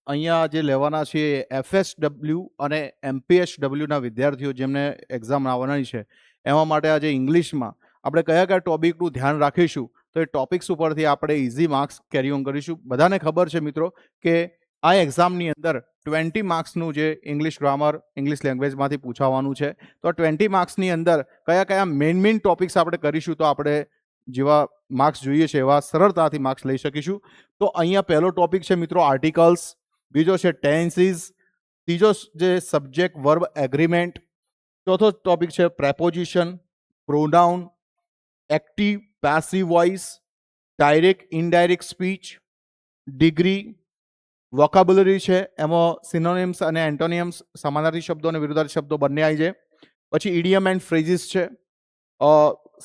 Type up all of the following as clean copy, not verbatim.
અહીંયા જે લેવાના છે FSW અને MPSWના વિદ્યાર્થીઓ જેમને એક્ઝામ આવવાની છે એમાં માટે આજે ઇંગ્લિશમાં આપણે કયા કયા ટોપિકનું ધ્યાન રાખીશું તો એ ટોપિક્સ ઉપરથી આપણે ઇઝી માર્ક્સ કેરી ઓન કરીશું. બધાને ખબર છે મિત્રો કે આ એક્ઝામની અંદર 20 માર્ક્સનું જે ઇંગ્લિશ ગ્રામર ઇંગ્લિશ લેંગ્વેજમાંથી પૂછાવાનું છે. તો 20 માર્ક્સની અંદર કયા કયા મેઇન ટોપિક્સ આપણે કરીશું તો આપણે જેવા માર્ક્સ જોઈએ છે એવા સરળતાથી માર્ક્સ લઈ શકીશું. તો અહીંયા પહેલો ટોપિક છે મિત્રો આર્ટિકલ્સ, બીજો છે ટેન્સીસ, ત્રીજો જે સબ્જેક્ટ વર્બ એગ્રીમેન્ટ, ચોથો ટોપિક છે preposition, pronoun, active passive voice, direct indirect speech, degree, vocabulary છે એમાં સિનોનિમ્સ અને એન્ટોનિયમ્સ સમાનાર્થી શબ્દો અને વિરુદ્ધાર્થી શબ્દો બંને આવી જાય. પછી ઇડિયમ એન્ડ ફ્રેઝિસ છે,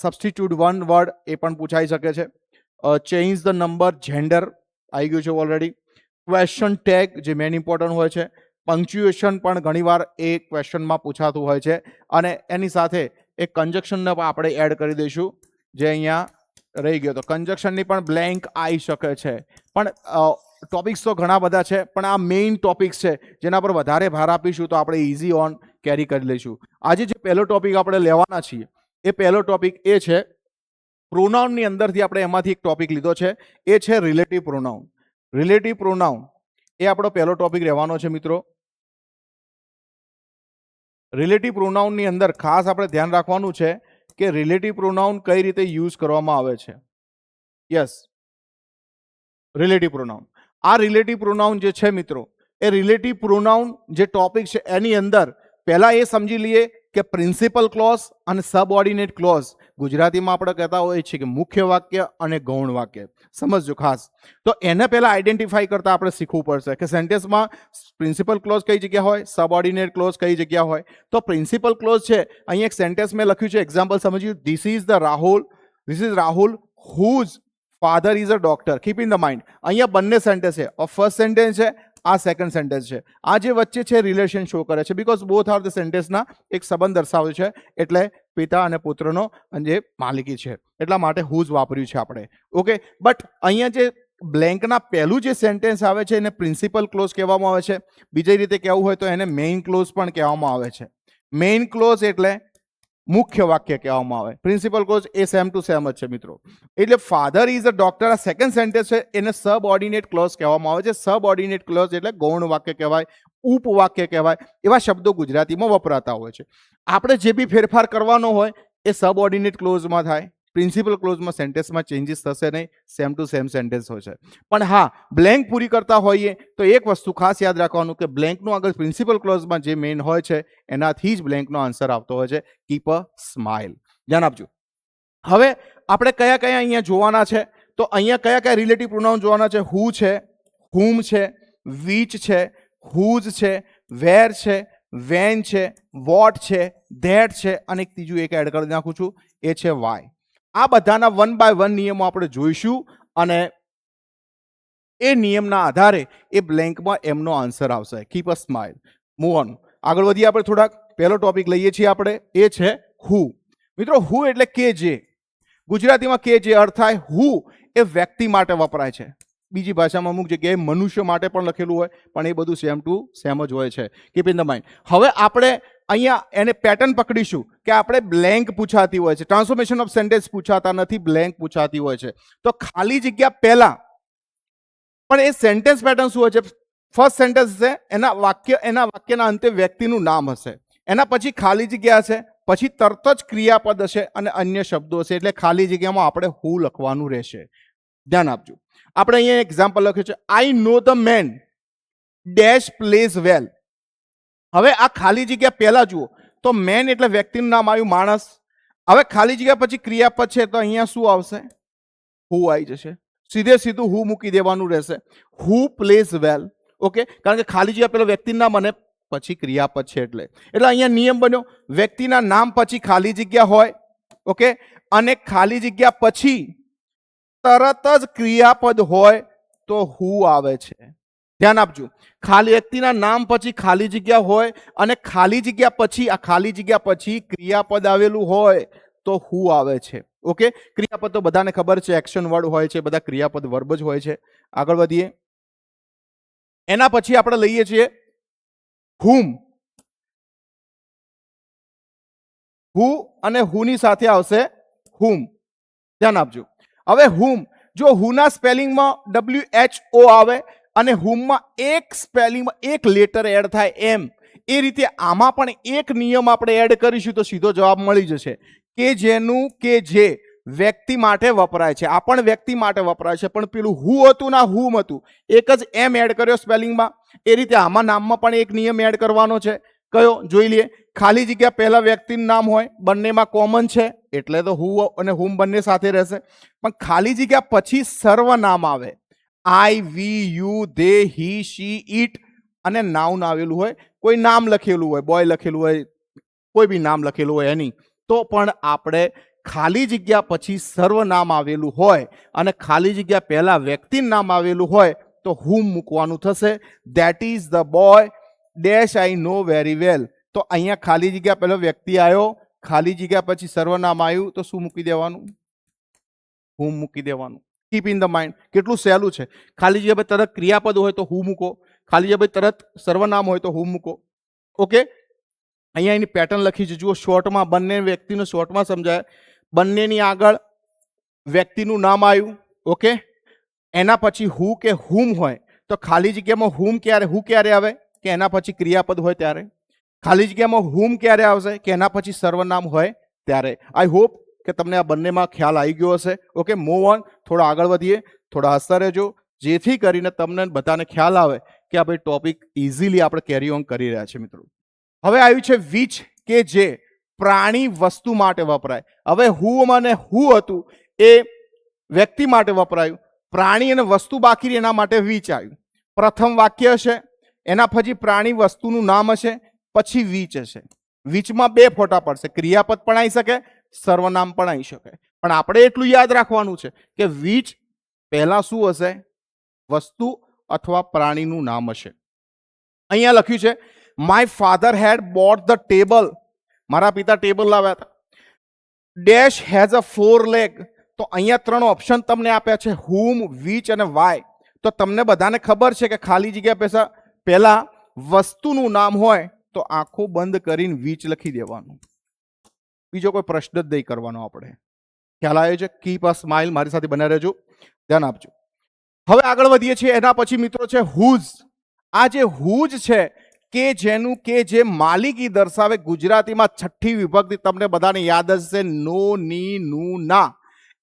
સબસ્ટિટ્યુટ વન વર્ડ એ પણ પૂછાઈ શકે છે, ચેન્જ ધ નંબર, જેન્ડર આવી ગયું છે ઓલરેડી, ક્વેશ્ચન ટેગ જે મેન ઇમ્પોર્ટન્ટ હોય છે, પંક્ચ્યુએશન પણ ઘણીવાર એ ક્વેશ્ચનમાં પૂછાતું હોય છે અને એની સાથે એક કન્જક્શનને પણ આપણે એડ કરી દઈશું જે અહીંયા રહી ગયો. તો કન્જક્શનની પણ બ્લેન્ક આવી શકે છે. પણ ટોપિક્સ તો ઘણા બધા છે પણ આ મેઇન ટોપિક્સ છે જેના પર વધારે ભાર આપીશું તો આપણે ઇઝી ઓન કેરી કરી લઈશું. આજે જે પહેલો ટોપિક આપણે લેવાના છીએ એ પહેલો ટોપિક એ છે પ્રોનાઉનની અંદરથી આપણે એમાંથી એક ટોપિક લીધો છે એ છે રિલેટિવ પ્રોનાઉન. રિલેટિવ પ્રોનાઉન એ આપણો પહેલો ટોપિક રહેવાનો છે મિત્રો. રિલેટિવ પ્રોનાઉનની અંદર ખાસ આપણે ધ્યાન રાખવાનું છે કે રિલેટિવ પ્રોનાઉન કઈ રીતે યુઝ કરવામાં આવે છે. Yes, relative pronoun. આ રિલેટિવ પ્રોનાઉન જે છે મિત્રો એ રિલેટિવ પ્રોનાઉન જે ટોપિક છે એની અંદર પહેલા એ સમજી લઈએ કે પ્રિન્સિપલ ક્લોઝ અને સબઓર્ડિનેટ ક્લોઝ ગુજરાતીમાં આપણે કહેતા હોઈએ છીએ કે મુખ્ય વાક્ય અને ગૌણ વાક્ય. સમજજો ખાસ. તો એને પહેલા આઈડેન્ટિફાઈ કરતા આપણે શીખવું પડશે કે સેન્ટેન્સમાં પ્રિન્સિપલ ક્લોઝ કઈ જગ્યા હોય, સબઓર્ડિનેટ ક્લોઝ કઈ જગ્યા હોય. તો પ્રિન્સિપલ ક્લોઝ છે અહીંયા એક સેન્ટેન્સ મેં લખ્યું છે, એક્ઝામ્પલ સમજ્યું, this is Rahul whose father is a doctor. Keep in the mind અહીંયા બંને સેન્ટેન્સ છે. ફર્સ્ટ સેન્ટેન્સ છે, આ સેકન્ડ સેન્ટેન્સ છે. આ જે વચ્ચે છે રિલેશન શો કરે છે બીકોઝ બોથ આર ધ સેન્ટેન્સના એક સંબંધ દર્શાવે છે એટલે પિતા અને પુત્રનો જે માલિકી છે એટલા માટે હુઝ વાપર્યું છે આપણે. ઓકે, બટ અહીંયા જે બ્લેન્કના પહેલું જે સેન્ટેન્સ આવે છે એને પ્રિન્સિપલ ક્લોઝ કહેવામાં આવે છે. બીજી રીતે કહેવું હોય તો એને મેઇન ક્લોઝ પણ કહેવામાં આવે છે. મેઇન ક્લોઝ એટલે મુખ્ય વાક્ય કહેવામાં આવે. પ્રિન્સિપલ ક્લોઝ એ સેમ ટુ સેમ જ છે મિત્રો. એટલે ફાધર ઇઝ અ ડોક્ટર આ સેકન્ડ સેન્ટેન્સ છે એને સબઓર્ડિનેટ ક્લોઝ કહેવામાં આવે છે. સબઓર્ડિનેટ ક્લોઝ એટલે ગૌણ વાક્ય કહેવાય, ઉપવાક્ય કહેવાય. એવા શબ્દો ગુજરાતીમાં વપરાતા હોય છે. આપણે જે બી ફેરફાર કરવાનો હોય એ સબઓર્ડિનેટ ક્લોઝમાં થાય. પ્રિન્સિપલ ક્લોઝમાં સેન્ટેન્સમાં ચેન્જીસ થશે નહીં, સેમ ટુ સેમ સેન્ટેન્સ હોય છે. પણ હા, બ્લેન્ક પૂરી કરતા હોઈએ તો એક વસ્તુ ખાસ યાદ રાખવાનું કે બ્લેન્કનું આગળ પ્રિન્સિપલ ક્લોઝમાં જે મેઇન હોય છે એનાથી જ બ્લેન્કનો આન્સર આવતો હોય છે. Keep a smile. ધ્યાન આપજો. હવે આપણે કયા કયા અહીંયા જોવાના છે તો અહીંયા કયા કયા રિલેટિવ પ્રોનાઉન જોવાના છે. હુ છે, હુમ છે, વિચ છે, હુઝ છે, વેર છે, વેન છે, વોટ છે, ધેટ છે અને એક ત્રીજું એક એડ કરી નાખું છું એ છે વાય. આ બધાના વન બાય વન નિયમો આપણે જોઈશું અને એ નિયમના આધારે એ બ્લેન્કમાં એમનો આન્સર આવશે. Keep a smile. Move on. આગળ વધીએ આપણે થોડાક. પહેલો ટોપિક લઈએ છીએ આપણે એ છે હુ. મિત્રો હુ એટલે કે જે. ગુજરાતીમાં કે જે અર્થ થાય હુ એ વ્યક્તિ માટે વપરાય છે. બીજી ભાષામાં અમુક જગ્યાએ મનુષ્ય માટે પણ લખેલું હોય પણ એ બધું સેમ ટુ સેમ જ હોય છે. Keep in the mind. હવે આપણે અહીંયા એને પેટર્ન પકડીશું કે આપણે બ્લેન્ક પૂછાતી હોય છે. ટ્રાન્સફોર્મેશન ઓફ સેન્ટેન્સ પૂછાતા નથી, બ્લેન્ક પૂછાતી હોય છે. તો ખાલી જગ્યા પહેલા પણ એ સેન્ટેન્સ પેટર્ન શું હોય છે? ફર્સ્ટ સેન્ટેન્સ છે એના વાક્યના અંતે વ્યક્તિનું નામ હશે, એના પછી ખાલી જગ્યા હશે, પછી તરત જ ક્રિયાપદ હશે અને અન્ય શબ્દો હશે. એટલે ખાલી જગ્યામાં આપણે હુ લખવાનું રહેશે. ધ્યાન આપજો. આપણે અહીંયા એક્ઝામ્પલ લખ્યું છે, આઈ નો ધ મેન ડેશ પ્લેઝ વેલ. હવે આ ખાલી જગ્યા પહેલા જુઓ તો મેન એટલે વ્યક્તિનું નામ આવ્યું, માણસ. હવે ખાલી જગ્યા પછી ક્રિયાપદ છે તો અહીંયા શું આવશે? હુ આવી જશે. સીધે સીધું હુ મૂકી દેવાનું રહેશે. હુ પ્લેઝ વેલ. ઓકે, કારણ કે ખાલી જગ્યા પેલા વ્યક્તિનું નામ અને પછી ક્રિયાપદ છે એટલે અહીંયા નિયમ બન્યો વ્યક્તિના નામ પછી ખાલી જગ્યા હોય. ઓકે, અને ખાલી જગ્યા પછી તરત જ ક્રિયાપદ હોય તો હુ આવે છે. ધ્યાન આપજો. ખાલી વ્યક્તિના નામ પછી ખાલી જગ્યા હોય અને ખાલી જગ્યા પછી ક્રિયાપદ આવેલું હોય તો હુ આવે છે. ઓકે, ક્રિયાપદ તો બધાને ખબર છે, એક્શન વર્ડ હોય છે, બધા ક્રિયાપદ વર્બ જ હોય છે. આગળ વધીએ. એના પછી આપણે લઈએ છીએ whom. who અને who ની સાથે આવશે whom. ધ્યાન આપજો. હવે whom, જો who ના સ્પેલિંગમાં WHO આવે અને whom માં એક સ્પેલિંગમાં એક લેટર એડ થાય એમ, એ રીતે આમાં પણ એક નિયમ આપણે એડ કરીશું તો સીધો જવાબ મળી જશે કે જેનું કે જે વ્યક્તિ માટે વપરાય છે. આ પણ વ્યક્તિ માટે વપરાય છે, પણ પેલું who હતું ના whom હતું, એક જ એમ એડ કર્યો સ્પેલિંગમાં. એ રીતે આમાં નામમાં પણ એક નિયમ એડ કરવાનો છે. કયો જોઈ લઈએ. ખાલી જગ્યા પહેલા વ્યક્તિનું નામ હોય, બંનેમાં કોમન છે એટલે તો who અને whom બંને સાથે રહેશે. પણ ખાલી જગ્યા પછી સર્વનામ આવે, આઈ, વી, યુ, ધે, હી, શી, ઈટ અને નાઉન આવેલું હોય, કોઈ નામ લખેલું હોય, બોય લખેલું હોય, કોઈ બી નામ લખેલું હોય એની, તો પણ આપણે ખાલી જગ્યા પછી સર્વનામ આવેલું હોય અને ખાલી જગ્યા પહેલા વ્યક્તિનું નામ આવેલું હોય તો whom મૂકવાનું થશે. That is the boy dash I know very well. તો અહીંયા ખાલી જગ્યા પહેલો વ્યક્તિ આવ્યો, ખાલી જગ્યા પછી સર્વનામ આવ્યું તો શું મૂકી દેવાનું? whom મૂકી દેવાનું. કીપ ઇન ધ માઇન્ડ, કેટલું સહેલું છે. ખાલી જગ્યા પર તરત ક્રિયાપદ હોય તો who મૂકો, ખાલી જગ્યા પર તરત સર્વનામ હોય તો whom મૂકો. ઓકે, અહીંયા એની પેટર્ન લખી છે, જુઓ શોર્ટમાં, બંને વ્યક્તિનું શોર્ટમાં સમજાય. બંનેની આગળ વ્યક્તિનું નામ આવ્યું, ઓકે, એના પછી who કે whom હોય તો ખાલી જગ્યામાં whom ક્યારે આવે કે એના પછી ક્રિયાપદ હોય ત્યારે. ખાલી જગ્યામાં whom ક્યારે આવશે કે એના પછી સર્વનામ હોય ત્યારે. આઈ હોપ કે તમને આ બંનેમાં ખ્યાલ આવી ગયો હશે. ઓકે, મૂવ ઓન, થોડા આગળ વધીએ, થોડા હસતા રહેજો, જેથી કરીને તમને બધાને ખ્યાલ આવે કે આ ભાઈ ટોપિક ઇઝીલી આપણે કેરી ઓન કરી રહ્યા છે મિત્રો. હવે આવ્યું છે which, કે જે પ્રાણી વસ્તુ માટે વપરાય. હવે whom અને who હતું એ વ્યક્તિ માટે વપરાયું, પ્રાણી અને વસ્તુ બાકી રહી એના માટે which આવ્યું. પ્રથમ વાક્ય હશે, એના પછી પ્રાણી વસ્તુનું નામ હશે, પછી which હશે. whichમાં બે ફોટા પડશે, ક્રિયાપદ પણ આવી શકે, સર્વનામ પણ આવી શકે. પણ આપણે એટલું યાદ રાખવાનું છે કે which પહેલા શું હશે? વસ્તુ અથવા પ્રાણીનું નામ હશે. અહીંયા લખ્યું છે my father had bought the table. મારા પિતા ટેબલ લાવ્યા હતા. Dash has a 4 leg. તો અહીંયા 3 ઓપ્શન તમને આપ્યા છે, whom, which અને why. તો તમને બધાને ખબર છે કે ખાલી જગ્યા પહેલા વસ્તુનું નામ હોય તો આંખો બંધ કરીને which લખી દેવાનું. બીજો કોઈ પ્રશ્ન જ નહીં કરવાનો આપણે. ખ્યાલ આવ્યો છે? કીપ અ સ્માઇલ, મારી સાથે બન્યા રહેજો, ધ્યાન આપજો. હવે આગળ વધીએ છીએ. એના પછી મિત્રો છે whose. આ જે whose છે કે જેનું કે જે માલિકી દર્શાવે, ગુજરાતીમાં છઠ્ઠી વિભક્તિ તમને બધાને યાદ હશે, નો, ની, નું, ના.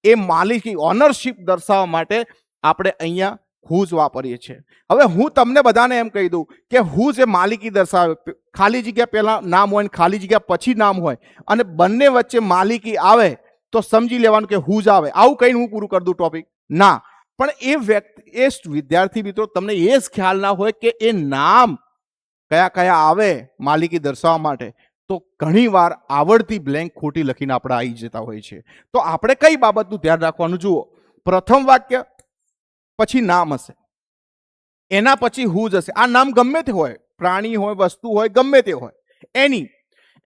એ માલિકી, ઓનરશિપ દર્શાવવા માટે આપણે અહીંયા whose વાપરીએ છીએ. હવે હું તમને બધાને એમ કહી દઉં કે whose એ માલિકી દર્શાવે, ખાલી જગ્યા પહેલા નામ હોય ને ખાલી જગ્યા પછી નામ હોય અને બંને વચ્ચે માલિકી આવે તો સમજી લેવાનું કે whose આવે. આવું કહીને હું પૂરું કરી દઉં ટોપિક? ના. પણ એ વ્યક્તિ, એ વિદ્યાર્થી મિત્રો, તમને એ જ ખ્યાલ ના હોય કે એ નામ કયા કયા આવે માલિકી દર્શાવવા માટે, તો ઘણીવાર આવડતી બ્લેન્ક ખોટી લખીને આપણે આવી જતા હોય છે. તો આપણે કઈ બાબતનું ધ્યાન રાખવાનું? જુઓ, પ્રથમ વાક્ય પછી નામ હશે, એના પછી whose હશે. આ નામ ગમે તે હોય, પ્રાણી હોય, વસ્તુ હોય, ગમે તે હોય, એની,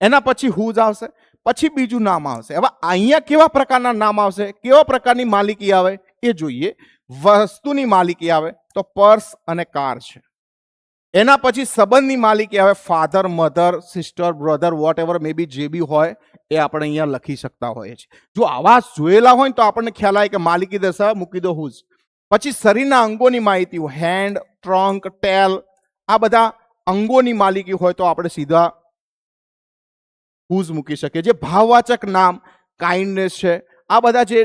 એના પછી whose આવશે, પછી બીજું નામ આવશે. હવે અહીંયા કેવા પ્રકારના નામ આવશે, કેવા પ્રકારની માલિકી આવે એ જોઈએ. વસ્તુની માલિકી આવે તો પર્સ અને કાર છે. એના પછી સંબંધની માલિકી આવે, father, mother, sister, brother, whatever may be, જે બી હોય એ આપણે અહીંયા લખી શકતા હોઈએ છીએ. જો આવા જોયેલા હોય તો આપણને ખ્યાલ આવે કે માલિકી દર્શાવે, મૂકી દો whose. પછી શરીરના અંગોની માહિતી, હેન્ડ, ટ્રંક, ટેલ, આ બધા અંગોની માલિકી હોય તો આપણે સીધા whose મૂકી શકીએ. જે ભાવવાચક નામ, કાઇન્ડનેસ છે, આ બધા જે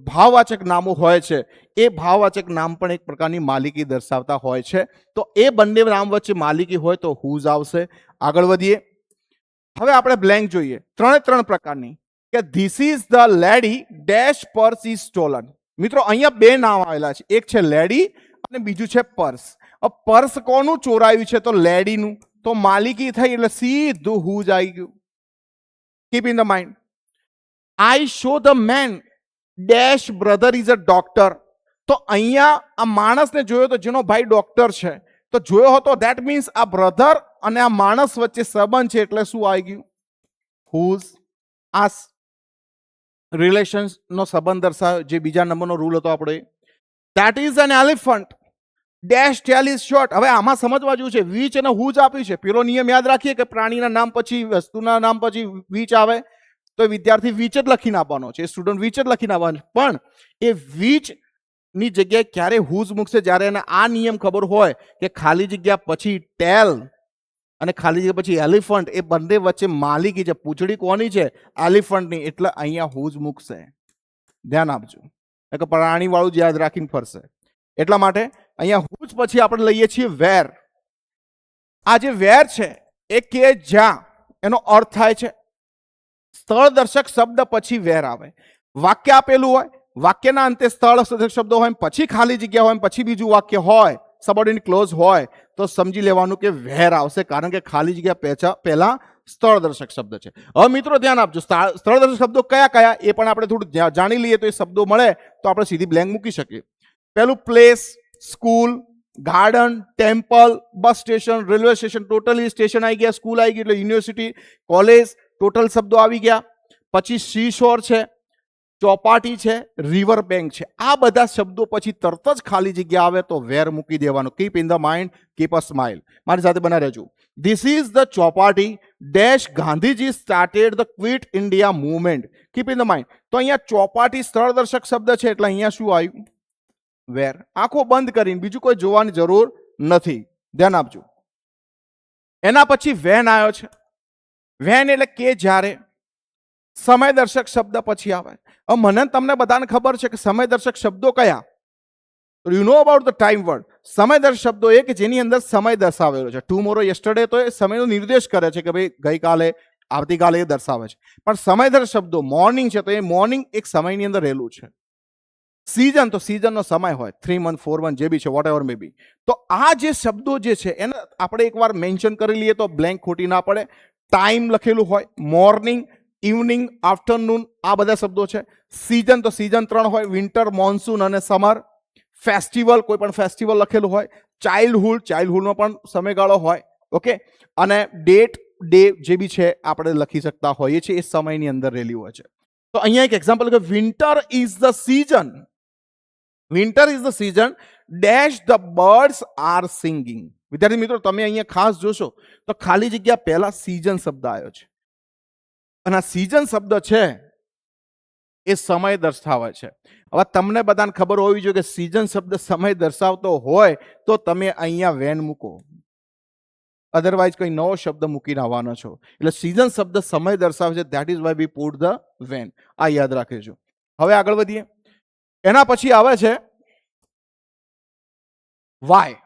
ભાવવાચક નામો હોય છે એ ભાવવાચક નામ પણ એક પ્રકારની માલિકી દર્શાવતા હોય છે. તો એ બંને નામ વચ્ચે માલિકી હોય તો whose આવશે. આગળ વધીએ. હવે આપણે બ્લેન્ક જોઈએ. 3 પ્રકારની, કે this is the lady dash purse is stolen. મિત્રો અહીંયા બે નામ આવેલા છે, એક છે લેડી અને બીજું છે પર્સ. પર્સ કોનું ચોરાયું છે? તો લેડીનું. તો માલિકી થઈ એટલે સીધું whose આવી ગયું. Keep in the mind. I show the man dash brother is a doctor. તો અહીંયા આ માણસને જોયો તો જેનો ભાઈ ડોક્ટર છે, તો જોયો હતો, ધેટ મીન્સ આ બ્રધર અને આ માણસ વચ્ચે સંબંધ છે એટલે શું આવી ગયું? whose. આ રિલેશન્સ નો સંબંધ દર્શાવે, જે બીજા નંબરનો રૂલ હતો આપણે. That is an elephant. Dash tail is short. હવે આમાં સમજવા જેવું છે, વિચ અને હુ જ આપ્યું છે. પેલો નિયમ યાદ રાખીએ કે પ્રાણીના નામ પછી વસ્તુના નામ પછી વિચ આવે તો વિદ્યાર્થી વિચ જ લખીને આપવાનો છે, સ્ટુડન્ટ વિચ જ લખીને આપવાનો છે. પણ એ વિચ ની જગ્યાએ ક્યારે હુઝ મૂકશે જ્યારે એને આ નિયમ ખબર હોય કે ખાલી જગ્યા પછી ટેલ અને ખાલી જગ્યા પછી એલિફન્ટ, એ બંને વચ્ચે માલિકી છે, પૂંછડી કોની છે? એલિફન્ટની. એટલે અહીંયા હુઝ મૂકશે. ધ્યાન આપજો, કે પ્રાણી વાળું જ યાદ રાખીને ફરશે. એટલા માટે અહીંયા હુઝ પછી આપણે લઈએ છીએ વેર. આ જે વેર છે એ કે જ્યાં એનો અર્થ થાય છે. સ્થળ દર્શક શબ્દ પછી વેર આવે. વાક્ય આપેલું હોય, વાક્યના અંતે સ્થળ દર્શક શબ્દ હોય, પછી ખાલી જગ્યા હોય, પછી બીજું વાક્ય હોય, સબઓર્ડિનેટ ક્લોઝ હોય, તો સમજી લેવાનું કે વેર આવશે, કારણ કે ખાલી જગ્યા પહેલા સ્થળ દર્શક શબ્દ છે. હવે મિત્રો ધ્યાન આપજો, સ્થળ દર્શક શબ્દો કયા કયા એ પણ આપણે થોડું જાણી લઈએ તો એ શબ્દો મળે તો આપણે સીધી બ્લેન્ક મૂકી શકીએ. પહેલું place, school, garden, temple, bus station, railway station. Totally station આવી ગયા, સ્કૂલ આવી ગઈ એટલે યુનિવર્સિટી, કોલેજ, ટોટલ શબ્દો આવી ગયા. પછી સી શોર છે, ચોપાટી છે, રિવર બેંક છે. આ બધા શબ્દો પછી તરત જ ખાલી જગ્યા આવે તો વેર મૂકી દેવાનું. Keep in the mind, keep a smile. મારી સાથે બના રહેજો. This is the Chowpatty dash Gandhiji started the quit India movement. Keep in the mind. તો અહીંયા ચોપાટી સ્થળ દર્શક શબ્દ છે એટલે અહીંયા શું આવ્યું? વેર. આંખો બંધ કરીને, બીજું કોઈ જોવાની જરૂર નથી. ધ્યાન આપજો. એના પછી વેન આવ્યો છે. વેન એટલે કે જ્યારે. સમય દર્શક શબ્દ પછી આવે. હવે મને તમને બધાને ખબર છે કે સમય દર્શક શબ્દો કયા? You know about the time word. સમય દર્શક શબ્દો એ કે જેની અંદર સમય દર્શાવેલો છે. ટુમોરો, યસ્ટરડે તો એ સમયનો નિર્દેશ કરે છે કે ભાઈ ગઈકાલે, આવતીકાલે એ દર્શાવે છે. પણ સમય દર્શક શબ્દો મોર્નિંગ છે તો એ મોર્નિંગ એક સમયની અંદર રહેલું છે. સીઝન તો સીઝનનો સમય હોય, 3 મંથ 4 મંથ જે બી છે, વોટ એવર મે બી. તો આ જે શબ્દો જે છે એને આપણે એકવાર મેન્શન કરી લઈએ તો બ્લેન્ક ખોટી ના પડે. ટાઈમ લખેલું હોય, મોર્નિંગ, ઇવનિંગ, આફ્ટરનૂન, આ બધા શબ્દો છે. સીઝન તો સીઝન 3 હોય, વિન્ટર, મોન્સૂન અને સમર. ફેસ્ટિવલ, કોઈ પણ ફેસ્ટિવલ લખેલું હોય. ચાઇલ્ડહુડ, ચાઇલ્ડહુડનો પણ સમયગાળો હોય. ઓકે. અને ડેટ, ડે જે બી છે આપણે લખી શકતા હોઈએ છીએ, એ સમયની અંદર રહેલી હોય છે. તો અહીંયા એક એક્ઝામ્પલ કે winter is the season. Winter is the season dash the birds are singing. વિદ્યાર્થી મિત્રો તમે અહીંયા ખાસ જોશો તો ખાલી જગ્યા પહેલા સીઝન શબ્દ આવ્યો છે. અને આ સીઝન શબ્દ છે એ સમય દર્શાવે છે. હવે તમને બધાને ખબર હોવી જોઈએ કે સીઝન શબ્દ સમય દર્શાવતો હોય તો તમે અહીંયા વેન મૂકો, અધરવાઇઝ કોઈ નવો શબ્દ મૂકીને આવવાનો છો. એટલે સીઝન શબ્દ સમય દર્શાવે છે, that is why we put the when. આ યાદ રાખીશું. હવે આગળ વધીએ. એના પછી આવે છે વાય.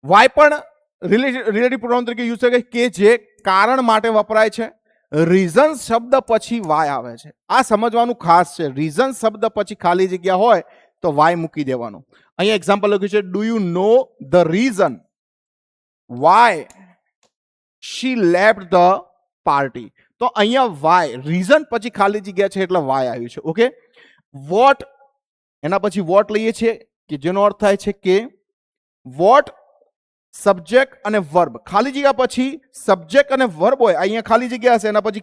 વાય પણ રિલેટિવ પ્રોનાઉન તરીકે યુઝ થાય કે જે કારણ માટે વપરાય છે. રીઝન શબ્દ પછી વાય આવે છે. આ સમજવાનું ખાસ છે. રીઝન શબ્દ પછી ખાલી જગ્યા હોય તો વાય મૂકી દેવાનું. અહીંયા એક્ઝામ્પલ લખ્યું છે, do you know the reason why she left the party. તો અહીંયા વાય, રીઝન પછી ખાલી જગ્યા છે એટલે વાય આવ્યું છે. ઓકે. વોટ, એના પછી વોટ લઈએ છીએ કે જેનો અર્થ થાય છે કે વોટ, સબ્જેક્ટ અને વર્બ. ખાલી જગ્યા પછી સબ્જેક્ટ અને વર્બ હોય, અહીંયા ખાલી જગ્યા હશે, એના પછી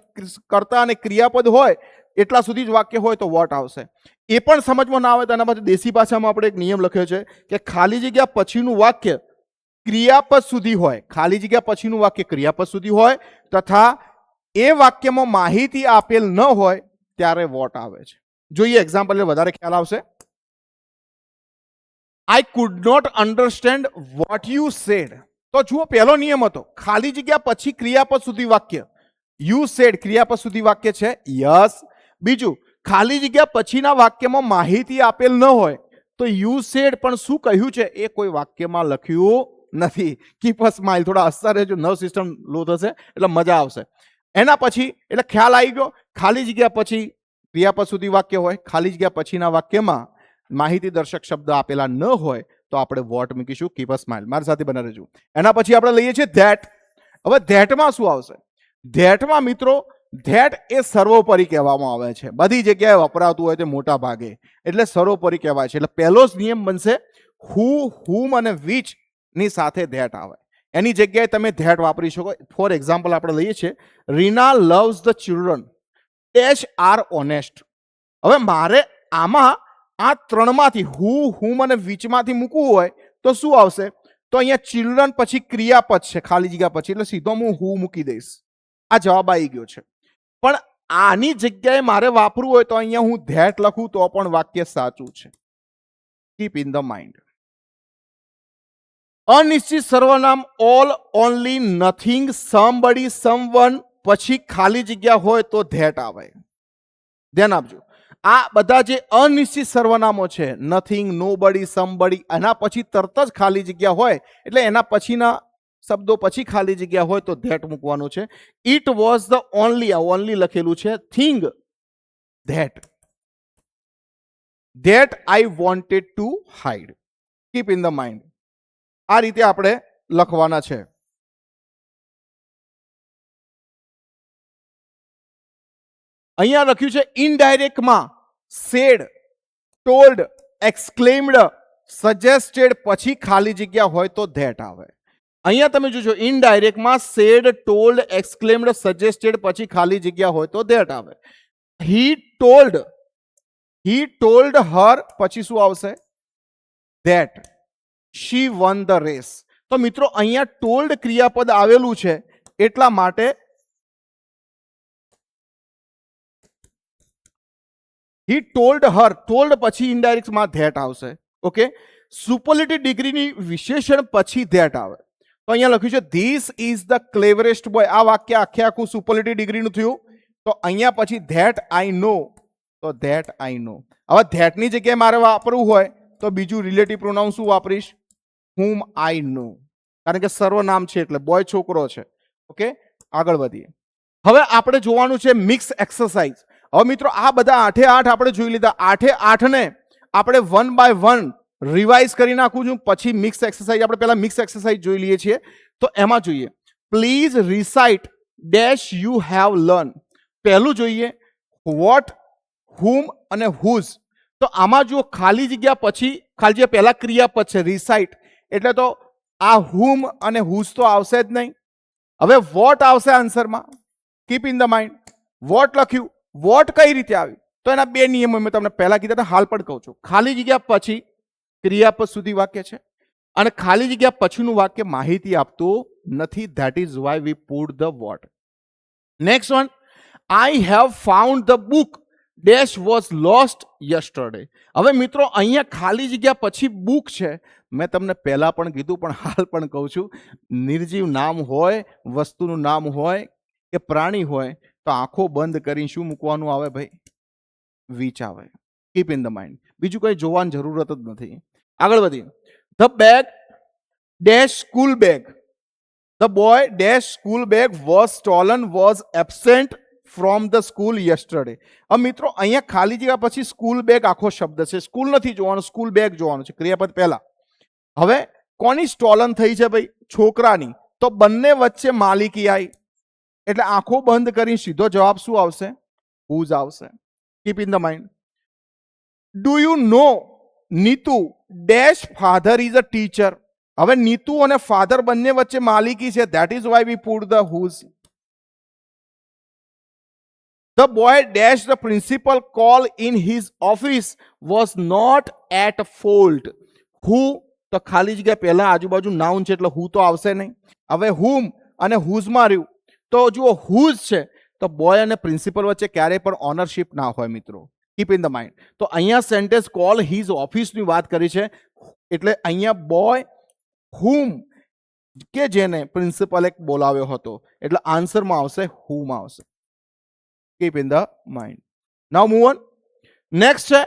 કર્તા અને ક્રિયાપદ હોય, એટલા સુધી જ વાક્ય હોય તો વોટ આવશે. એ પણ સમજમાં ના આવે તો એના પછી દેશી ભાષામાં આપણે એક નિયમ લખ્યો છે કે ખાલી જગ્યા પછીનું વાક્ય ક્રિયાપદ સુધી હોય, ખાલી જગ્યા પછીનું વાક્ય ક્રિયાપદ સુધી હોય તથા એ વાક્યમાં માહિતી આપેલ ન હોય ત્યારે વોટ આવે છે. જોઈએ એક્ઝામ્પલ વધારે ખ્યાલ આવશે. I could not understand what you said. તો જુઓ પહેલો નિયમ હતો ખાલી જગ્યા પછી ક્રિયાપદ સુધી વાક્ય. You said ક્રિયાપદ સુધી વાક્ય છે, યસ. બીજું, ખાલી જગ્યા પછીના વાક્યમાં માહિતી આપેલ ન હોય તો you said પણ શું કહ્યું છે એ કોઈ વાક્યમાં લખ્યું નથી. Keep a smile. થોડા હસતા રહેજો, નર્વ સિસ્ટમ લો થશે એટલે મજા આવશે. એના પછી એટલે ખ્યાલ આવી ગયો, ખાલી જગ્યા પછી ક્રિયાપદ સુધી વાક્ય હોય, ખાલી જગ્યા પછીના વાક્યમાં માહિતી દર્શક શબ્દ આપેલા ન હોય તો આપણે વોટ મૂકીશું. Keep a smile. મારી સાથે બના રહેજો. એના પછી આપણે લઈએ છીએ ધેટ. હવે ધેટમાં શું આવશે? ધેટમાં મિત્રો ધેટ એ સર્વોપરી કહેવામાં આવે છે. બધી જગ્યાએ વપરાતું હોય તે મોટા ભાગે, એટલે સર્વોપરી કહેવાય છે. એટલે પહેલો જ નિયમ બનશે હુ, હુમ અને વિચ ની સાથે ધેટ આવે. એની જગ્યાએ તમે ધેટ વાપરી શકો. ફોર એક્ઝામ્પલ આપણે લઈએ છીએ, Reena loves the children dash are honest. હવે મારે આમાં આ ત્રણમાંથી હુ, હુમ અને વિચમાંથી મૂકવું હોય તો શું આવશે? તો અહીંયા ચિલ્ડ્રન પછી ક્રિયાપદ છે ખાલી જગ્યા પછી, એટલે સીધો હું હુ મૂકી દઈશ. આ જવાબ આવી ગયો છે. પણ આની જગ્યાએ મારે વાપરવું હોય તો અહીંયા હું ધેટ લખું તો પણ વાક્ય સાચું છે. Keep in the mind. અનિશ્ચિત સર્વનામ all, only, nothing, somebody, someone પછી ખાલી જગ્યા હોય તો ધેટ આવે. ધ્યાન આપજો. આ બધા જે અનિશ્ચિત સર્વનામો છે, નથિંગ, નોબડી, સમબડી, એના પછી તરત જ ખાલી જગ્યા હોય એટલે એના પછીના શબ્દો પછી ખાલી જગ્યા હોય તો ધેટ મૂકવાનું છે. ઇટ વોઝ ધ ઓનલી, આ ઓનલી લખેલું છે. Thing that I wanted to hide. Keep in the mind. આ રીતે આપણે લખવાના છે. અહીંયા લખ્યું છે ઇનડાયરેક્ટમાં સેડ, ટોલ્ડ, એક્સક્લેમ્ડ, સજેસ્ટેડ પછી ખાલી જગ્યા હોય તો ધેટ આવે. અહીંયા તમે જોજો ઇનડાયરેક્ટમાં સેડ, ટોલ્ડ, એક્સક્લેમ્ડ, સજેસ્ટેડ પછી ખાલી જગ્યા હોય તો ધેટ આવે. હી ટોલ્ડ હર પછી શું આવશે? That she won the race. તો મિત્રો અહીંયા ટોલ્ડ ક્રિયાપદ આવેલું છે એટલા માટે હી ટોલ્ડ હર, ટોલ્ડ પછી ઇનડાયરેક્ટમાં ધેટ આવશે. ઓકે. સુપરલેટિવ ડિગ્રીની વિશેષણ પછી ધેટ આવે. તો અહીંયા લખ્યું છે this is the cleverest boy. આ વાક્ય આખે આખું સુપરલેટિવ ડિગ્રીનું થયું. તો અહીંયા પછી ધેટ આઈ નો, તો ધેટ આઈ નો. હવે ધેટની જગ્યાએ મારે વાપરવું હોય તો બીજું રિલેટિવ પ્રોનાઉન શું વાપરીશ? whom I know. કારણ કે સર્વનામ છે એટલે બોય છોકરો છે. ઓકે, આગળ વધીએ. હવે આપણે જોવાનું છે મિક્સ એક્સરસાઇઝ. હવે મિત્રો આ બધા 8 આપણે જોઈ લીધા. 8 ને આપણે 1 બાય 1 રિવાઇઝ કરી નાખું છું, પછી મિક્સ એક્સરસાઇઝ. આપણે પહેલા મિક્સ એક્સરસાઇઝ જોઈ લઈએ છીએ. તો એમાં જોઈએ please recite dash you have learn. પહેલું જોઈએ વોટ, હુમ અને હુઝ. તો આમાં જો ખાલી જગ્યા પછી ખાલી જગ્યા પહેલા ક્રિયાપદ છે રિસાઇટ, એટલે તો આ હુમ અને હુઝ તો આવશે જ નહીં. હવે વોટ આવશે આન્સરમાં. Keep in the mind. What લખ્યું, વોટ કઈ રીતે આવી? તો એના બે નિયમો મેં તમને પહેલા કીધા હતા, હાલ પણ કહું છું. ખાલી જગ્યા પછી ક્રિયાપદ સુધી વાક્ય છે અને ખાલી જગ્યા પછીનું વાક્ય માહિતી આપતું નથી. That is why we put the what. Next one, I have found the book dash was lost yesterday. હવે મિત્રો અહીંયા ખાલી જગ્યા પછી બુક છે. મેં તમને પહેલા પણ કીધું પણ હાલ પણ કહું છું, નિર્જીવ નામ હોય, વસ્તુનું નામ હોય કે પ્રાણી હોય તો આંખો બંધ કરીને શું મૂકવાનું આવે ભાઈ? વીચ આવે. Keep in the mind. બીજું કંઈ જોવાની જરૂરત જ નથી. આગળ વધીએ. The bag dash school bag, the boy dash school bag was stolen was absent from the school yesterday. હવે મિત્રો અહીંયા ખાલી જગ્યા પછી સ્કૂલ બેગ આખો શબ્દ છે. સ્કૂલ નથી જોવાનું, સ્કૂલ બેગ જોવાનું છે ક્રિયાપદ પહેલા. હવે કોની સ્ટોલન થઈ છે ભાઈ? છોકરાની. તો બંને વચ્ચે માલિકી આવી એટલે આંખો બંધ કરી સીધો જવાબ શું આવશે? હુઝ આવશે. Keep in the mind. Do you know Neetu dash father is a teacher. હવે નીતુ અને ફાધર બંને વચ્ચે માલિકી છે. That is why we put the whose. The boy dash the principal call in his office was not at fault. Who તો ખાલી જગ્યા પહેલા આજુબાજુ નાઉન છે એટલે who તો આવશે નહીં. હવે whom અને whose માં રહ્યું તો જુઓ whose છે તો બોય અને પ્રિન્સિપલ વચ્ચે ક્યારેય પણ ઓનરશિપ ના હોય મિત્રો. Keep in the mind. તો અહીંયા સેન્ટેન્સ કોલ હિઝ ઓફિસની વાત કરી છે એટલે અહીંયા બોય whom કે જેને પ્રિન્સિપલે બોલાવ્યો હતો એટલે આન્સરમાં આવશે whom આવશે. Keep in the mind. Now move on. Next છે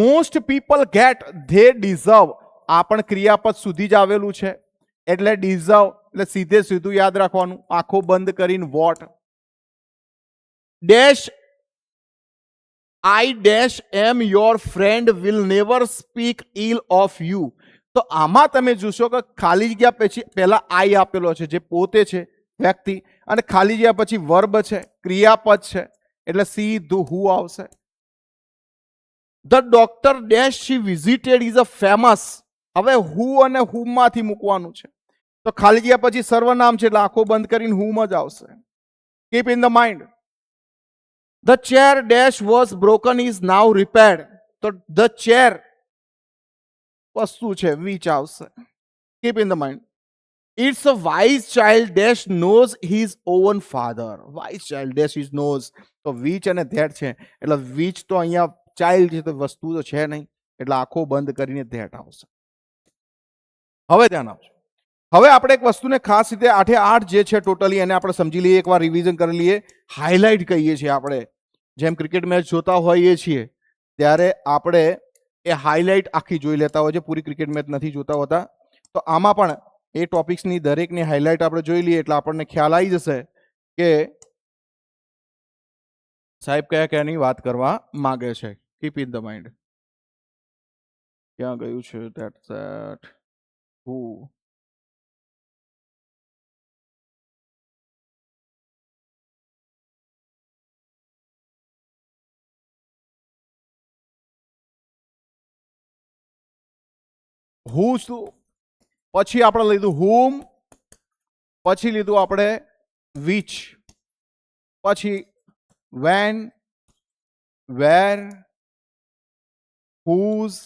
most people get they deserve. આ પણ ક્રિયાપદ સુધી જ આવેલું છે એટલે deserve એટલે સીધે સીધું યાદ રાખવાનું. આંખો બંધ કરીને what dash I dash am your friend will never speak ill of you. તો આમાં તમે જોશો કે ખાલી જગ્યા પછી પહેલા I આપેલો છે જે પોતે છે વ્યક્તિ અને ખાલી જગ્યા પછી વર્બ છે ક્રિયાપદ છે એટલે સીધું who આવશે. The doctor dash she visited is a famous. હવે who અને whom માંથી મૂકવાનું છે તો ખાલી જગ્યા પછી સર્વનામ છે એટલે આંખો બંધ કરીને whom જ આવશે. Keep in the mind. The chair dash was broken is now repaired. તો the chair વસ્તુ છે which આવશે. Keep in the mind. It's a wise child dash knows his own father. Wise child dash his knows. તો which અને that છે એટલે which તો અહીંયા child છે તો વસ્તુ તો છે નહીં એટલે આંખો બંધ કરીને that આવશે. હવે ધ્યાન આપજો. હવે આપણે એક વસ્તુને ખાસ રીતે 8 જે છે ટોટલી એને આપણે સમજી લઈએ, એકવાર રિવિઝન કરી લઈએ. હાઇલાઇટ કહીએ છીએ આપણે, જેમ ક્રિકેટ મેચ જોતા હોઈએ છીએ ત્યારે આપણે એ હાઇલાઇટ આખી જોઈ લેતા હોય છે, પૂરી ક્રિકેટ મેચ નથી જોતા હોતા. તો આમાં પણ એ ટોપિક્સની દરેકની હાઇલાઇટ આપણે જોઈ લઈએ એટલે આપણને ખ્યાલ આવી જશે કે સાહેબ કયા કયાની વાત કરવા માંગે છે. Keep in the mind. ક્યાં ગયું છે that who પછી આપણે લીધું whom, પછી લીધું આપણે which, પછી when, where, whose,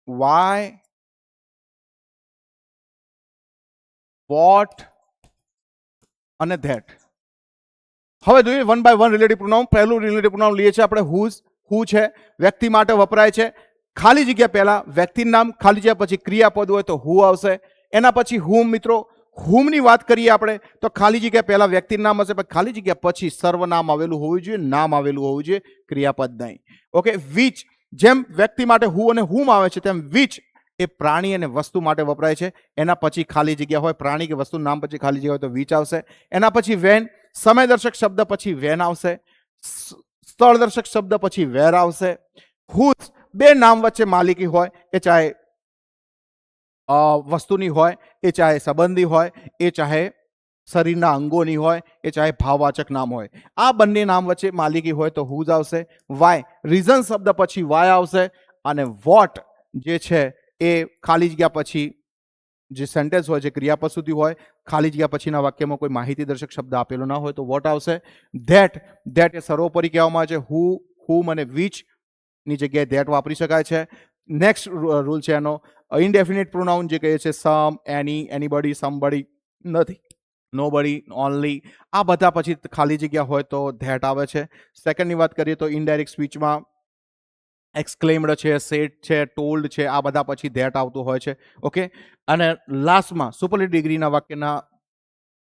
why, what અને that. હવે જોઈએ one by one relative pronoun. પહેલું રિલેટિવ પ્રોનાઉન લઈએ છીએ આપણે whose. who છે વ્યક્તિ માટે વપરાય છે. ખાલી જગ્યા પહેલા વ્યક્તિનું નામ, ખાલી જગ્યા પછી ક્રિયાપદ હોય તો who આવશે. એના પછી whom. મિત્રો whom ની વાત કરીએ આપણે તો ખાલી જગ્યા પહેલા વ્યક્તિનું નામ હશે, પણ ખાલી જગ્યા પછી સર્વનામ આવેલું હોવું જોઈએ, નામ આવેલું હોવું જોઈએ, ક્રિયાપદ નહીં. ઓકે. which જેમ વ્યક્તિ માટે who અને whom આવે છે તેમ which એ પ્રાણી અને વસ્તુ માટે વપરાય છે. એના પછી ખાલી જગ્યા હોય, પ્રાણી કે વસ્તુ નામ પછી ખાલી જગ્યા હોય તો which આવશે. એના પછી when, સમયદર્શક શબ્દ પછી when આવશે. સ્થળદર્શક શબ્દ પછી where આવશે. whose બે નામ વચ્ચે માલિકી હોય, એ ચાહે વસ્તુની હોય, એ ચાહે સંબંધી હોય, એ ચાહે શરીરના અંગોની હોય, એ ચાહે ભાવવાચક નામ હોય, આ બંને નામ વચ્ચે માલિકી હોય તો whose આવશે. why રીઝન શબ્દ પછી why આવશે. અને what જે છે એ ખાલી જગ્યા પછી જે સેન્ટેન્સ હોય, જે ક્રિયાપદ સુધી હોય, ખાલી જગ્યા પછીના વાક્યમાં કોઈ માહિતીદર્શક શબ્દ આપેલો ના હોય તો what આવશે. that એ સર્વોપરી કહેવામાં આવે છે. who, whom અને which ની જગ્યાએ that વાપરી શકાય છે. નેક્સ્ટ રૂલ છે એનો ઇનડેફિનિટ પ્રોનાઉન જે કહે છે સમ, એની, એનીબડી, સમબડી, નથી, નોબડી, ઓનલી, આ બધા પછી ખાલી જગ્યા હોય તો that આવે છે. સેકન્ડની વાત કરીએ તો ઇનડાયરેક્ટ સ્પીચમાં એક્સક્લેમ્ડ છે, સેડ છે, ટોલ્ડ છે, આ બધા પછી that આવતું હોય છે. ઓકે. અને લાસ્ટમાં સુપરલેટિવ ડિગ્રીના વાક્યના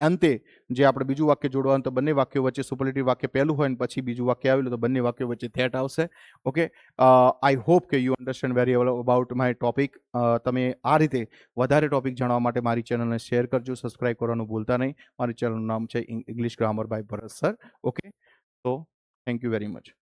અંતે જે આપણે બીજું વાક્ય જોડવાનું તો બંને વાક્યો વચ્ચે સુપરલેટિવ વાક્ય પહેલું હોય ને પછી બીજું વાક્ય આવેલું તો બંને વાક્યો વચ્ચે that આવશે. ઓકે. આઈ હોપ કે you understand very well about my topic. તમે આ રીતે વધારે ટોપિક જાણવા માટે મારી ચેનલને શેર કરજો, સબસ્ક્રાઇબ કરવાનું ભૂલતા નહીં. મારી ચેનલનું નામ છે English grammar by Bharat sir. Okay. તો થેન્ક યુ વેરી મચ.